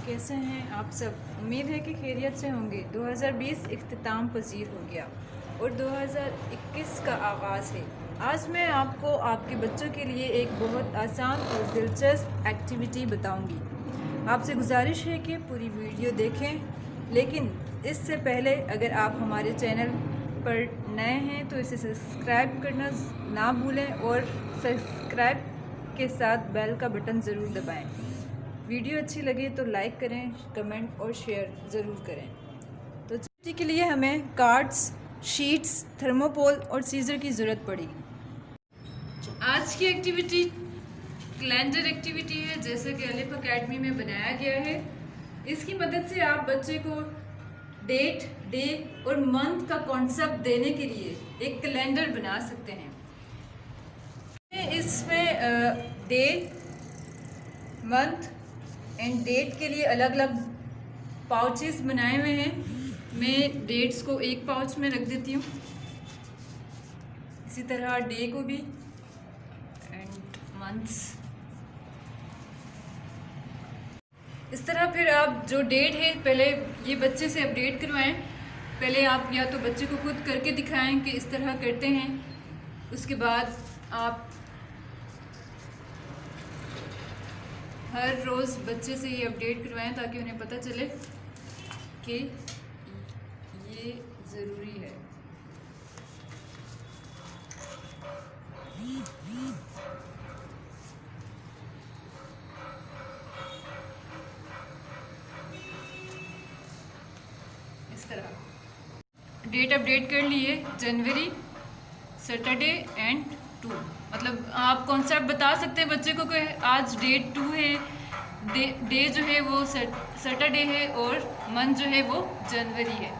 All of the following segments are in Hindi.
कैसे हैं आप सब। उम्मीद है कि खैरियत से होंगे। 2020 इख्तिताम पजीर हो गया और 2021 का आगाज़ है। आज मैं आपको आपके बच्चों के लिए एक बहुत आसान और दिलचस्प एक्टिविटी बताऊंगी। आपसे गुजारिश है कि पूरी वीडियो देखें, लेकिन इससे पहले अगर आप हमारे चैनल पर नए हैं तो इसे सब्सक्राइब करना ना भूलें और सब्सक्राइब के साथ बेल का बटन ज़रूर दबाएं। वीडियो अच्छी लगे तो लाइक करें, कमेंट और शेयर ज़रूर करें। तो एक्टिविटी के लिए हमें कार्ड्स, शीट्स, थर्मोपोल और सीज़र की ज़रूरत पड़ी। आज की एक्टिविटी कैलेंडर एक्टिविटी है, जैसे कि अलिफ अकेडमी में बनाया गया है। इसकी मदद से आप बच्चे को डेट, डे और मंथ का कॉन्सेप्ट देने के लिए एक कैलेंडर बना सकते हैं। इसमें डे, मंथ एंड डेट के लिए अलग अलग पाउचेस बनाए हुए हैं। मैं डेट्स को एक पाउच में रख देती हूँ, इसी तरह डे को भी एंड मंथ्स। इस तरह फिर आप जो डेट है पहले ये बच्चे से अपडेट करवाएं। पहले आप या तो बच्चे को खुद करके दिखाएं कि इस तरह करते हैं, उसके बाद आप हर रोज़ बच्चे से ये अपडेट करवाएं ताकि उन्हें पता चले कि ये ज़रूरी है। इस तरह डेट अपडेट कर लिए, जनवरी, सैटरडे एंड 2। मतलब आप कॉन्सेप्ट बता सकते हैं बच्चे को कि आज डेट 2 है, डे जो है वो सैटरडे है और मंथ जो है वो जनवरी है।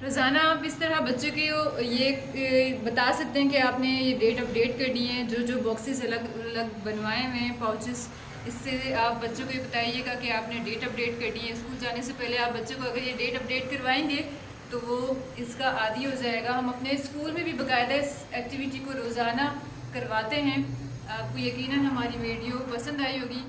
रोज़ाना आप इस तरह बच्चे को ये बता सकते हैं कि आपने ये डेट अपडेट करनी है। जो जो बॉक्सेस अलग अलग बनवाए हुए हैं, पाउचेस, इससे आप बच्चों को ये बताइएगा कि आपने डेट अपडेट करनी है। स्कूल जाने से पहले आप बच्चे को अगर ये डेट अपडेट करवाएंगे तो वो इसका आदी हो जाएगा। हम अपने स्कूल में भी बाकायदा इस एक्टिविटी को रोज़ाना करवाते हैं। आपको यकीनन हमारी वीडियो पसंद आई होगी।